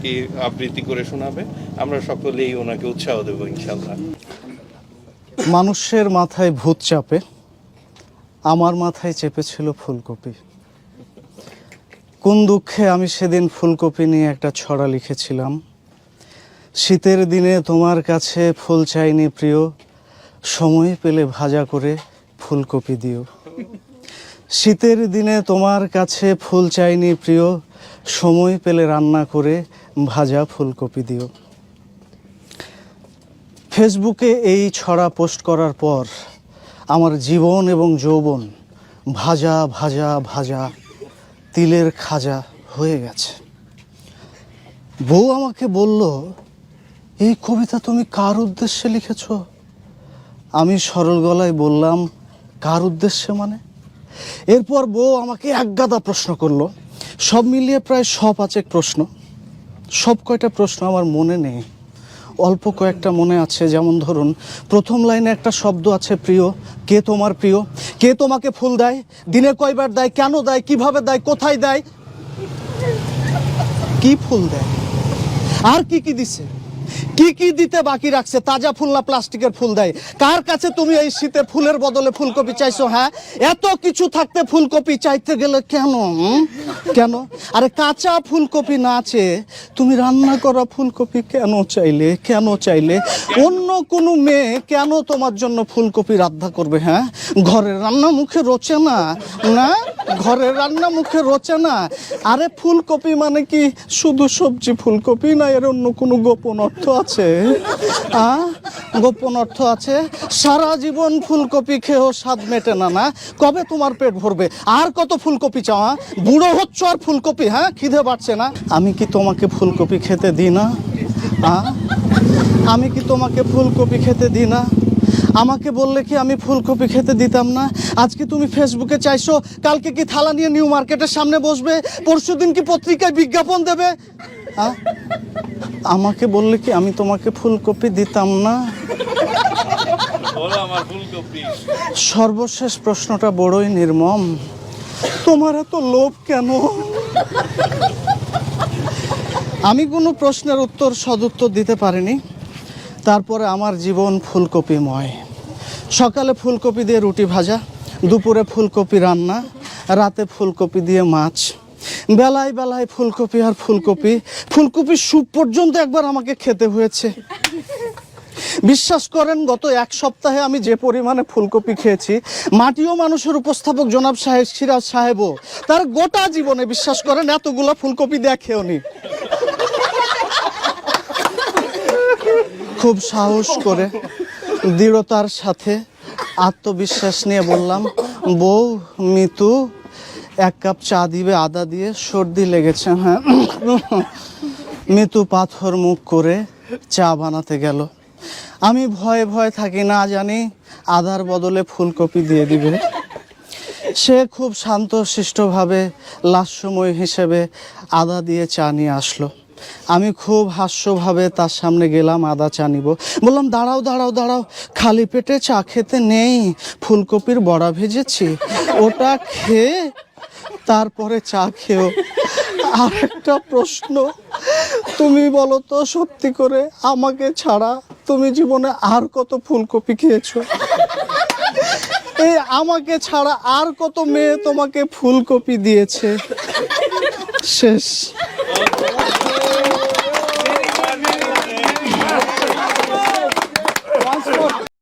কি আবৃত্তি করে শোনাবে, আমরা সকলেই ওনাকে উৎসাহ দেবো ইনশাল্লাহ। মানুষের মাথায় ভূত চাপে, আমার মাথায় চেপেছিল ফুলকপি। কোন দুঃখে আমি সেদিন ফুলকপি নিয়ে একটা ছড়া লিখেছিলাম। শীতের দিনে তোমার কাছে ফুল চাইনি প্রিয়, সময় পেলে ভাজা করে ফুলকপি দিও। শীতের দিনে তোমার কাছে ফুল চাইনি প্রিয়, সময় পেলে রান্না করে ভাজা ফুলকপি দিও। ফেসবুকে এই ছড়া পোস্ট করার পর আমার জীবন এবং যৌবন ভাজা ভাজা ভাজা তিলের খাজা হয়ে গেছে। বউ আমাকে বলল, এই কবিতা তুমি কার উদ্দেশ্যে লিখেছ? আমি সরল গলায় বললাম, কার উদ্দেশ্যে মানে? এরপর বউ আমাকে একগাদা প্রশ্ন করলো, সব মিলিয়ে প্রায় 5 প্রশ্ন। সব কয়টা প্রশ্ন আমার মনে নেই, অল্প কয়েকটা মনে আছে। যেমন ধরুন, প্রথম লাইনে একটা শব্দ আছে প্রিয়। কে তোমার প্রিয়? কে তোমাকে ফুল দেয়? দিনে কয়বার দেয়? কেন দেয়? কিভাবে দেয়? কোথায় দেয়? কি ফুল দেয়? আর কি কি দিছে? কি কি দিতে বাকি রাখছে? তাজা ফুল না প্লাস্টিকের ফুল দেয়? কার কাছে তুমি এই শীতে ফুলের বদলে ফুলকপি চাইছো? হ্যাঁ, এত কিছু থাকতে ফুলকপি চাইতে গেলে কেন? কেন? আরে কাঁচা ফুলকপি না চেয়ে তুমি রান্না করা ফুলকপি কেন চাইলে? কেন চাইলে? অন্য কোনো মেয়ে কেন তোমার জন্য ফুলকপি রান্না করবে? হ্যাঁ, ঘরের রান্না মুখে রোচে না? না, ঘরের রান্না মুখে রোচে না। আরে ফুলকপি মানে কি শুধু সবজি ফুলকপি না? এর অন্য কোনো গোপন অর্থ আছে? গোপন অর্থ আছে। সারা জীবন ফুলকপি খেয়েও স্বাদ মেটে না। না, কবে তোমার পেট ভরবে? আর কত ফুলকপি চাও? বুড়ো হচ্ছ আর ফুলকপি? হ্যাঁ, খিদে বাড়ছে না? আমি কি তোমাকে ফুলকপি খেতে দিই না? আমি কি তোমাকে ফুলকপি খেতে দিই না? আমাকে বললে কি আমি ফুলকপি খেতে দিতাম না? আজকে তুমি ফেসবুকে চাইছো, কালকে কি থালা নিয়ে নিউ মার্কেটের সামনে বসবে? পরশুদিন কি পত্রিকায় বিজ্ঞাপন দেবে? আমাকে বললে কি আমি তোমাকে ফুলকপি দিতাম না? সর্বশেষ প্রশ্নটা বড়ই নির্মম, তোমার এত লোভ কেন? আমি কোনো প্রশ্নের উত্তর সদুত্তর দিতে পারিনি। তারপরে আমার জীবন ফুলকপিময়। সকালে ফুলকপি দিয়ে রুটি ভাজা, দুপুরে ফুলকপি রান্না, রাতে ফুলকপি দিয়ে মাছ, বেলায় বেলায় ফুলকপি আর ফুলকপি। ফুলকপির স্যুপ পর্যন্ত একবার আমাকে খেতে হয়েছে। বিশ্বাস করেন, গত 1 সপ্তাহে আমি যে পরিমাণে ফুলকপি খেয়েছি, মাটিও মানুষের উপস্থাপক জনাব সিরাজ সাহেবও তার গোটা জীবনে, বিশ্বাস করেন, এতগুলা ফুলকপি দেখেওনি। খুব সাহস করে, দৃঢ়তার সাথে, আত্মবিশ্বাস নিয়ে বললাম, বউ মিতু 1 কাপ চা দিবে আদা দিয়ে, সর্দি লেগেছে। হ্যাঁ। মিতু পাথর মুখ করে চা বানাতে গেল। আমি ভয়ে ভয়ে থাকি, না জানি আদার বদলে ফুলকপি দিয়ে দিবে। সে খুব শান্তশিষ্টভাবে লাস্যময় হিসেবে আদা দিয়ে চা নিয়ে আসলো। আমি খুব হাস্যভাবে তার সামনে গেলাম আদা চা নিব। বললাম, দাঁড়াও দাঁড়াও দাঁড়াও, খালি পেটে চা খেতে নেই, ফুলকপির বড়া ভেজেছি, ওটা খেয়ে তারপরে চা খেও। আর একটা প্রশ্ন, তুমি বলো তো সত্যি করে, আমাকে ছাড়া তুমি জীবনে আর কত ফুলকপি খেয়েছো? এই আমাকে ছাড়া আর কত মেয়ে তোমাকে ফুলকপি দিয়েছে? শেষ।